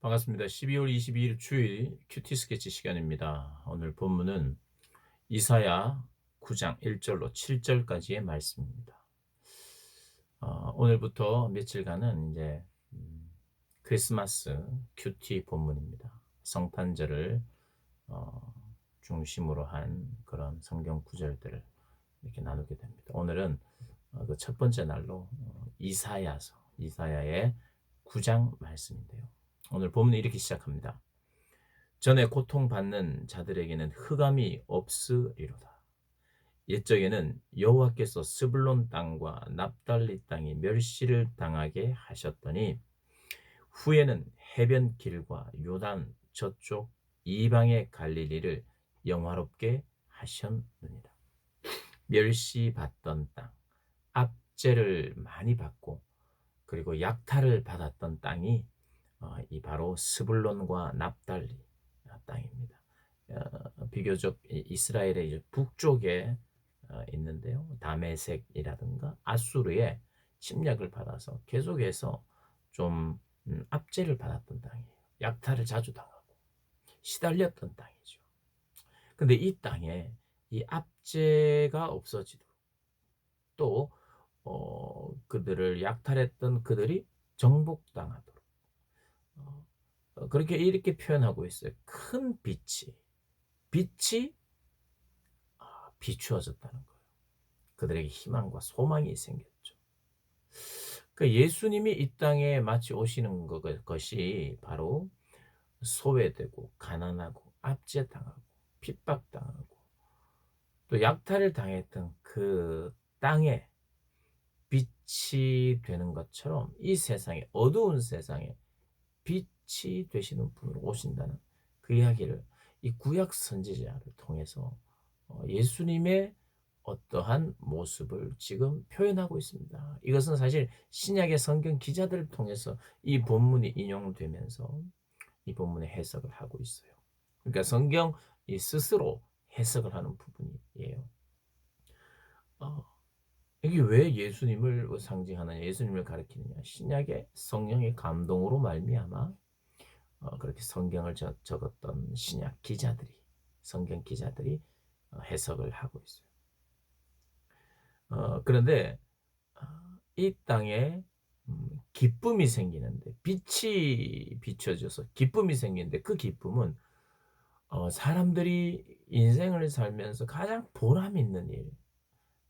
반갑습니다. 12월 22일 주일 큐티 스케치 시간입니다. 오늘 본문은 이사야 9장 1절로 7절까지의 말씀입니다. 오늘부터 며칠간은 이제 크리스마스 큐티 본문입니다. 성탄절을 어, 중심으로 한 그런 성경 구절들을 이렇게 나누게 됩니다. 오늘은 그 첫 번째 날로 이사야의 9장 말씀인데요. 오늘 본문이 이렇게 시작합니다. 전에 고통받는 자들에게는 흑암이 없으리로다. 옛적에는 여호와께서 스불론 땅과 납달리 땅이 멸시를 당하게 하셨더니 후에는 해변 길과 요단 저쪽 이방의 갈릴리를 영화롭게 하셨느니라. 멸시받던 땅, 압제를 많이 받고 그리고 약탈을 받았던 땅이 이 바로 스불론과 납달리 땅입니다. 비교적 이스라엘의 이제 북쪽에 있는데요. 다메섹이라든가 아수르의 침략을 받아서 계속해서 좀 압제를 받았던 땅이에요. 약탈을 자주 당하고 시달렸던 땅이죠. 근데 이 땅에 이 압제가 없어지도록 또 그들을 약탈했던 그들이 정복당하도록 그렇게 이렇게 표현하고 있어요. 큰 빛이 비추어졌다는 거예요. 그들에게 희망과 소망이 생겼죠. 그 예수님이 이 땅에 마치 오시는 것이 바로 소외되고 가난하고 압제당하고 핍박당하고 또 약탈을 당했던 그 땅에 빛이 되는 것처럼 이 세상에 어두운 세상에 빛이 되시는 분으로 오신다는 그 이야기를 이 구약 선지자를 통해서 예수님의 어떠한 모습을 지금 표현하고 있습니다. 이것은 사실 신약의 성경 기자들을 통해서 이 본문이 인용되면서 이 본문의 해석을 하고 있어요. 그러니까 성경 이 스스로 해석을 하는 부분이에요. 어, 이게 왜 예수님을 상징하느냐, 예수님을 가리키느냐? 신약의 성령의 감동으로 말미암아 그렇게 성경을 적었던 신약 기자들이, 성경 기자들이 해석을 하고 있어요. 그런데 이 땅에 기쁨이 생기는데 빛이 비춰져서 기쁨이 생기는데 그 기쁨은 사람들이 인생을 살면서 가장 보람 있는 일,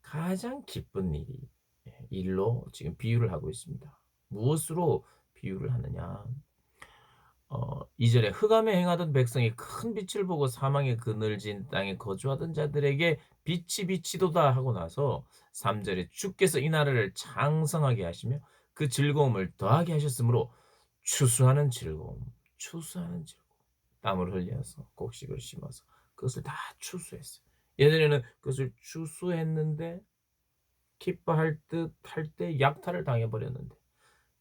가장 기쁜 일로 지금 비유를 하고 있습니다. 무엇으로 비유를 하느냐? 2절에 흑암에 행하던 백성이 큰 빛을 보고 사망의 그늘진 땅에 거주하던 자들에게 빛이 비치도다 하고 나서 3절에 주께서 이 나라를 장성하게 하시며 그 즐거움을 더하게 하셨으므로 추수하는 즐거움, 땀을 흘려서 곡식을 심어서 그것을 다 추수했어요. 예전에는 그것을 추수했는데 기뻐할 듯 할 때 약탈을 당해버렸는데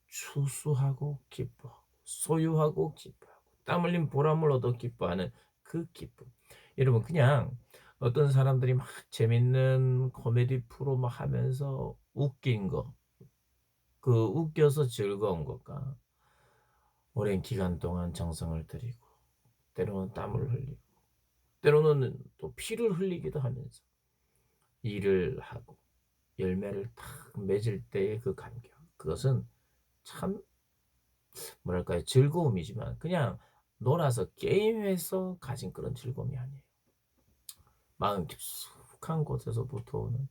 추수하고 기뻐하고 소유하고 기뻐하고 땀 흘린 보람을 얻어 기뻐하는 그 기쁨. 여러분 그냥 어떤 사람들이 막 재밌는 코미디 프로 막 하면서 웃긴 거, 그 웃겨서 즐거운 것과 오랜 기간 동안 정성을 들이고 때로는 땀을 흘리고 때로는 또 피를 흘리기도 하면서 일을 하고 열매를 탁 맺을 때의 그 감격. 그것은 참 뭐랄까요? 즐거움이지만 그냥 놀아서 게임해서 가진 그런 즐거움이 아니에요. 마음 깊숙한 곳에서부터 오는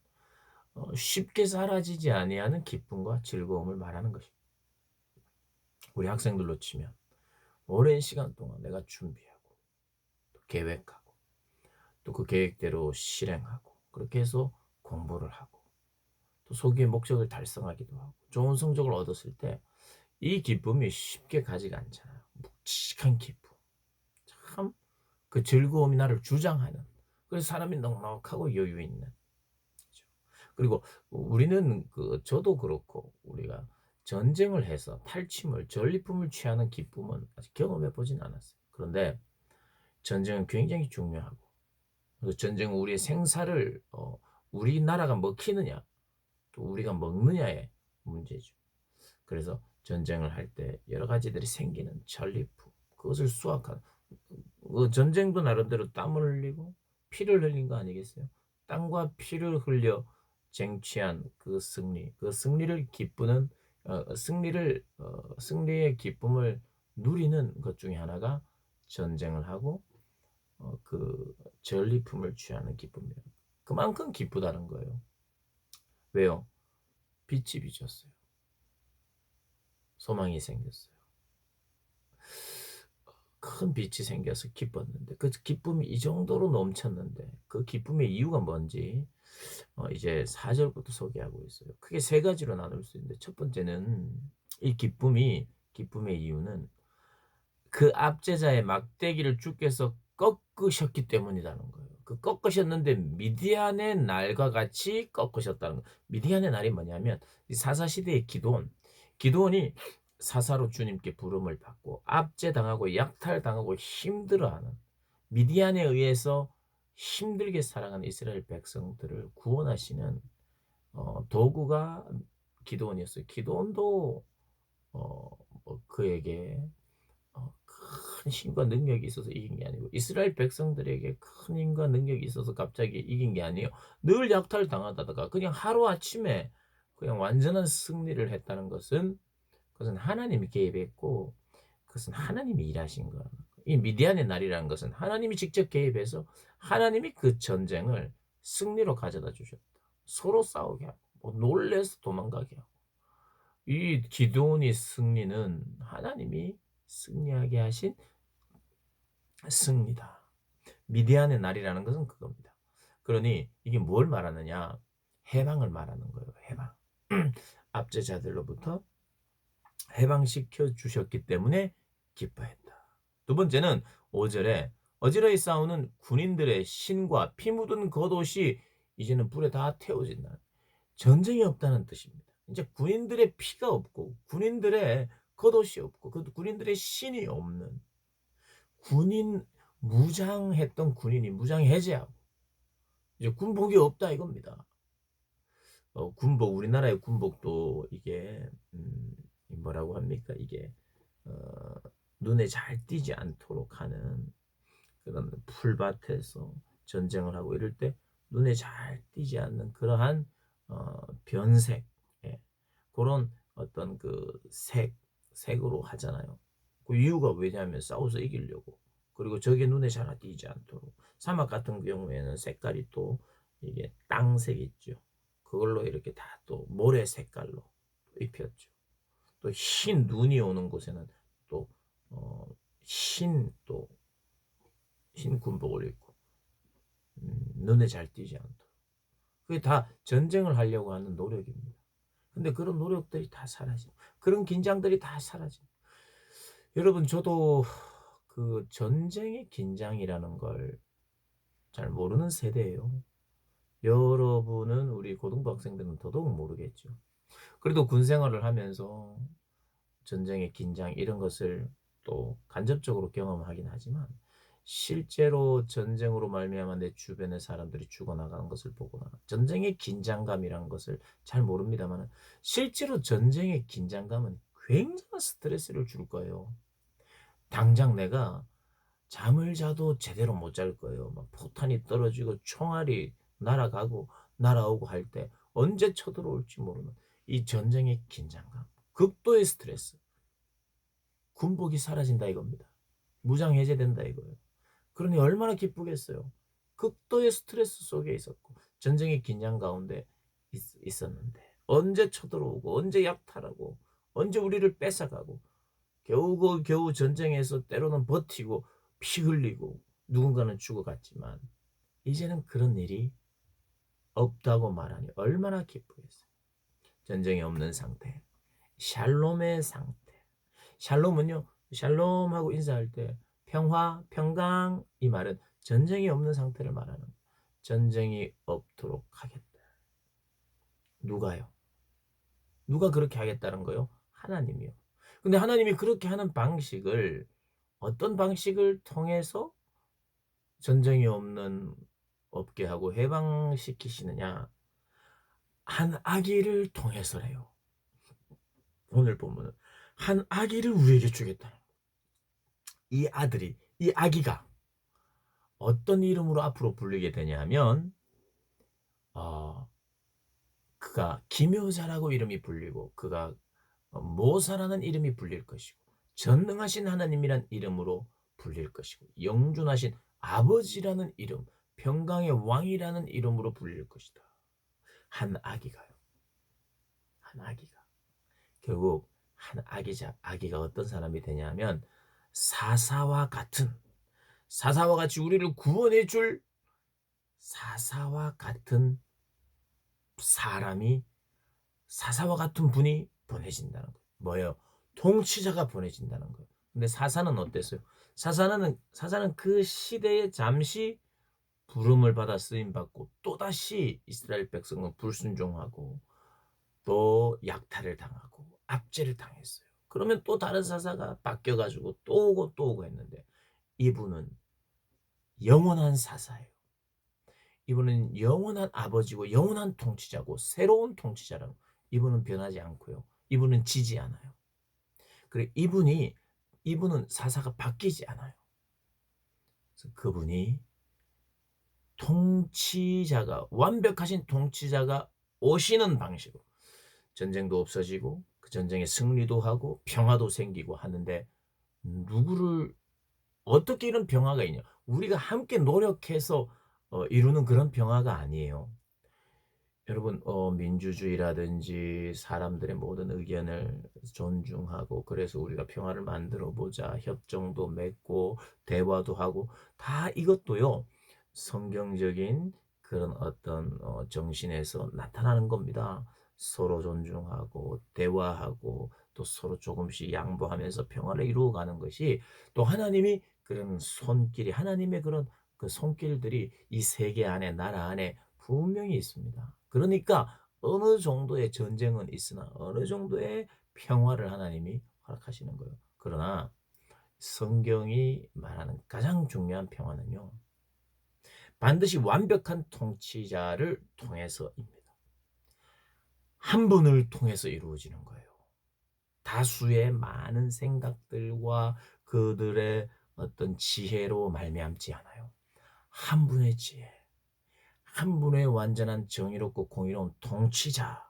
쉽게 사라지지 아니하는 기쁨과 즐거움을 말하는 것입니다. 우리 학생들로 치면 오랜 시간 동안 내가 준비하고 또 계획하고 또 그 계획대로 실행하고 그렇게 해서 공부를 하고 또 소기의 목적을 달성하기도 하고 좋은 성적을 얻었을 때 이 기쁨이 쉽게 가지가 않잖아요. 묵직한 기쁨. 참 그 즐거움이 나를 주장하는 그래서 사람이 넉넉하고 여유 있는 그죠. 그리고 우리는 저도 그렇고 우리가 전쟁을 해서 탈취물, 전리품을 취하는 기쁨은 아직 경험해 보진 않았어요. 그런데 전쟁은 굉장히 중요하고 그 전쟁은 우리의 생사를 우리나라가 먹히느냐 또 우리가 먹느냐의 문제죠. 그래서 전쟁을 할 때 여러 가지들이 생기는 전리품 그것을 수확한 전쟁도 나름대로 땀을 흘리고 피를 흘린 거 아니겠어요? 땀과 피를 흘려 쟁취한 그 승리, 그 승리를 기쁘는 승리의 기쁨을 누리는 것 중에 하나가 전쟁을 하고 그 전리품을 취하는 기쁨이에요. 그만큼 기쁘다는 거예요. 왜요? 빛이 비쳤어요. 소망이 생겼어요. 큰 빛이 생겨서 기뻤는데 그 기쁨이 이 정도로 넘쳤는데 그 기쁨의 이유가 뭔지 이제 4절부터 소개하고 있어요. 크게 세 가지로 나눌 수 있는데 첫 번째는 이 기쁨의 이유는 그 압제자의 막대기를 주께서 꺾으셨기 때문이라는 거예요. 그 꺾으셨는데 미디안의 날과 같이 꺾으셨다는 거예요. 미디안의 날이 뭐냐면 사사시대의 기드온이 사사로 주님께 부름을 받고 압제당하고 약탈당하고 힘들어하는 미디안에 의해서 힘들게 살아가는 이스라엘 백성들을 구원하시는 도구가 기드온이었어요. 기드온도 그에게 큰 힘과 능력이 있어서 이긴 게 아니고 이스라엘 백성들에게 큰 힘과 능력이 있어서 갑자기 이긴 게 아니에요. 늘 약탈당하다가 그냥 하루아침에 그냥 완전한 승리를 했다는 것은 그것은 하나님이 개입했고 그것은 하나님이 일하신 거예요. 이 미디안의 날이라는 것은 하나님이 직접 개입해서 하나님이 그 전쟁을 승리로 가져다 주셨다. 서로 싸우게 하고 놀래서 도망가게 하고 이 기드온의 승리는 하나님이 승리하게 하신 승리다. 미디안의 날이라는 것은 그겁니다. 그러니 이게 뭘 말하느냐? 해방을 말하는 거예요. 해방. 압제자들로부터 해방시켜 주셨기 때문에 기뻐했다. 두 번째는 5절에 어지러이 싸우는 군인들의 신과 피 묻은 겉옷이 이제는 불에 다 태워진다. 전쟁이 없다는 뜻입니다. 이제 군인들의 피가 없고 군인들의 겉옷이 없고 그 군인들의 신이 없는 무장했던 군인이 무장 해제하고 이제 군복이 없다 이겁니다. 군복 우리나라의 군복도 이게 뭐라고 합니까? 이게 어, 눈에 잘 띄지 않도록 하는 그런 풀밭에서 전쟁을 하고 이럴 때 눈에 잘 띄지 않는 그러한 변색 예. 그런 어떤 그 색으로 하잖아요. 그 이유가 왜냐하면 싸워서 이기려고. 그리고 저게 눈에 잘 띄지 않도록. 사막 같은 경우에는 색깔이 또 이게 땅색 있죠. 그걸로 이렇게 다 또 모래 색깔로 입혔죠. 또 흰 눈이 오는 곳에는 또 어, 흰 군복을 입고 눈에 잘 띄지 않도록. 그게 다 전쟁을 하려고 하는 노력입니다. 근데 그런 노력들이 다 사라지고 그런 긴장들이 다 사라지고 여러분 저도 그 전쟁의 긴장이라는 걸 잘 모르는 세대예요. 여러분은 우리 고등부 학생들은 더더욱 모르겠죠. 그래도 군 생활을 하면서 전쟁의 긴장 이런 것을 또 간접적으로 경험하긴 하지만 실제로 전쟁으로 말미암아 내 주변의 사람들이 죽어나가는 것을 보거나 전쟁의 긴장감이라는 것을 잘 모릅니다만 실제로 전쟁의 긴장감은 굉장한 스트레스를 줄 거예요. 당장 내가 잠을 자도 제대로 못 잘 거예요. 막 포탄이 떨어지고 총알이 날아가고 날아오고 할 때 언제 쳐들어올지 모르는 이 전쟁의 긴장감, 극도의 스트레스. 군복이 사라진다 이겁니다. 무장 해제된다 이거예요. 그러니 얼마나 기쁘겠어요. 극도의 스트레스 속에 있었고 전쟁의 긴장 가운데 있었는데 언제 쳐들어오고 언제 약탈하고 언제 우리를 뺏어가고 겨우 전쟁에서 때로는 버티고 피 흘리고 누군가는 죽어갔지만 이제는 그런 일이 없다고 말하니 얼마나 기쁘겠어요. 전쟁이 없는 상태, 샬롬의 상태. 샬롬은요, 샬롬하고 인사할 때 평화, 평강 이 말은 전쟁이 없는 상태를 말하는 전쟁이 없도록 하겠다. 누가요? 누가 그렇게 하겠다는 거요? 하나님이요. 근데 하나님이 그렇게 하는 방식을 어떤 방식을 통해서 전쟁이 없게 하고 해방시키시느냐? 한 아기를 통해서래요. 오늘 보면은 한 아기를 우리에게 주겠다. 이 아들이, 이 아기가 어떤 이름으로 앞으로 불리게 되냐 하면 어 그가 기묘자라고 이름이 불리고 그가 모사라는 이름이 불릴 것이고 전능하신 하나님이란 이름으로 불릴 것이고 영존하신 아버지라는 이름, 평강의 왕이라는 이름으로 불릴 것이다. 한 아기가요. 한 아기가. 결국 한 아기가 어떤 사람이 되냐면 사사와 같이 우리를 구원해 줄 사사와 같은 사람이 사사와 같은 분이 보내진다는 거예요. 뭐예요? 통치자가 보내진다는 거예요. 근데 사사는 어땠어요? 사사는 그 시대에 잠시 부름을 받아 쓰임 받고 또다시 이스라엘 백성은 불순종하고 또 약탈을 당하고 압제를 당했어요. 그러면 또 다른 사사가 바뀌어 가지고 또 오고 했는데 이분은 영원한 사사예요. 이분은 영원한 아버지고 영원한 통치자고 새로운 통치자라고. 이분은 변하지 않고요. 이분은 지지 않아요. 그래 이분은 사사가 바뀌지 않아요. 그래서 그분이 완벽하신 통치자가 오시는 방식으로 전쟁도 없어지고 그 전쟁에 승리도 하고 평화도 생기고 하는데 누구를 어떻게 이런 평화가 있냐? 우리가 함께 노력해서 이루는 그런 평화가 아니에요. 여러분 민주주의라든지 사람들의 모든 의견을 존중하고 그래서 우리가 평화를 만들어 보자 협정도 맺고 대화도 하고 다 이것도요 성경적인 그런 어떤 정신에서 나타나는 겁니다. 서로 존중하고 대화하고 또 서로 조금씩 양보하면서 평화를 이루어가는 것이 또 하나님이 그런 손길이 하나님의 그런 그 손길들이 이 세계 안에 나라 안에 분명히 있습니다. 그러니까 어느 정도의 전쟁은 있으나 어느 정도의 평화를 하나님이 허락하시는 거예요. 그러나 성경이 말하는 가장 중요한 평화는요. 반드시 완벽한 통치자를 통해서입니다. 한 분을 통해서 이루어지는 거예요. 다수의 많은 생각들과 그들의 어떤 지혜로 말미암지 않아요. 한 분의 지혜, 한 분의 완전한 정의롭고 공의로운 통치자.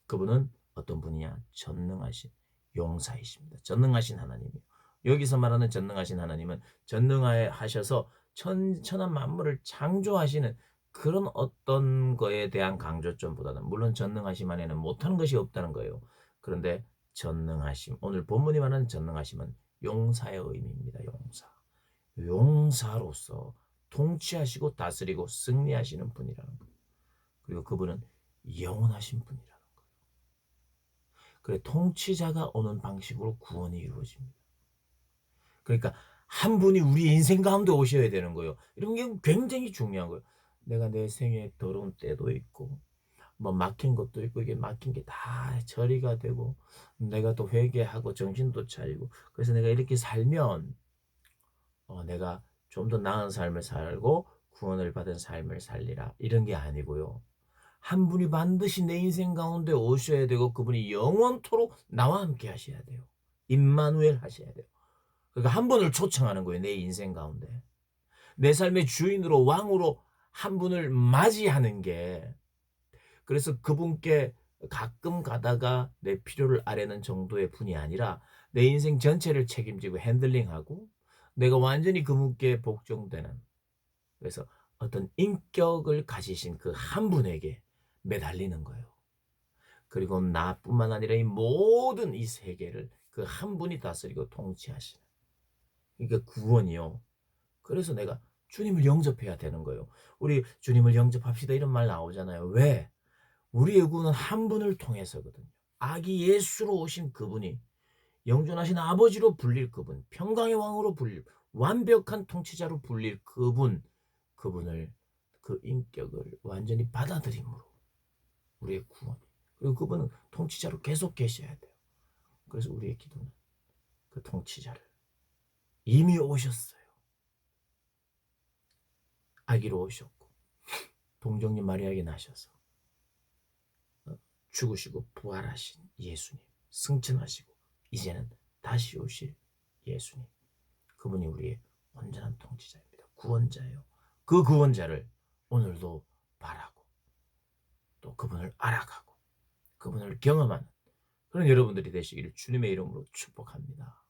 그분은 어떤 분이냐? 전능하신 용사이십니다. 전능하신 하나님이요. 여기서 말하는 전능하신 하나님은 전능하셔서 천한 만물을 창조하시는 그런 어떤 거에 대한 강조점보다는 물론 전능하심 안에는 못하는 것이 없다는 거예요. 그런데 전능하심, 오늘 본문이 말하는 전능하심은 용사의 의미입니다. 용사로서 통치하시고 다스리고 승리하시는 분이라는 거예요. 그리고 그분은 영원하신 분이라는 거예요. 그래 통치자가 오는 방식으로 구원이 이루어집니다. 그러니까 한 분이 우리 인생 가운데 오셔야 되는 거예요. 이런 게 굉장히 중요한 거예요. 내가 내 생에 더러운 때도 있고 뭐 막힌 것도 있고 이게 막힌 게 다 처리가 되고 내가 또 회개하고 정신도 차리고 그래서 내가 이렇게 살면 내가 좀 더 나은 삶을 살고 구원을 받은 삶을 살리라 이런 게 아니고요. 한 분이 반드시 내 인생 가운데 오셔야 되고 그분이 영원토록 나와 함께 하셔야 돼요. 임마누엘 하셔야 돼요. 그러니까 한 분을 초청하는 거예요. 내 인생 가운데. 내 삶의 주인으로 왕으로 한 분을 맞이하는 게 그래서 그분께 가끔 가다가 내 필요를 아뢰는 정도의 분이 아니라 내 인생 전체를 책임지고 핸들링하고 내가 완전히 그분께 복종되는 그래서 어떤 인격을 가지신 그 한 분에게 매달리는 거예요. 그리고 나뿐만 아니라 이 모든 이 세계를 그 한 분이 다스리고 통치하시는 그러니까 구원이요. 그래서 내가 주님을 영접해야 되는 거예요. 우리 주님을 영접합시다 이런 말 나오잖아요. 왜? 우리의 구원은 한 분을 통해서거든요. 아기 예수로 오신 그분이 영존하신 아버지로 불릴 그분, 평강의 왕으로 불릴 완벽한 통치자로 불릴 그분을 그 인격을 완전히 받아들임으로 우리의 구원이 그리고 그분은 통치자로 계속 계셔야 돼요. 그래서 우리의 기도는 그 통치자를 이미 오셨어요. 아기로 오셨고 동정님 마리아에게 나셔서 죽으시고 부활하신 예수님 승천하시고 이제는 다시 오실 예수님 그분이 우리의 온전한 통치자입니다. 구원자예요. 그 구원자를 오늘도 바라고 또 그분을 알아가고 그분을 경험하는 그런 여러분들이 되시기를 주님의 이름으로 축복합니다.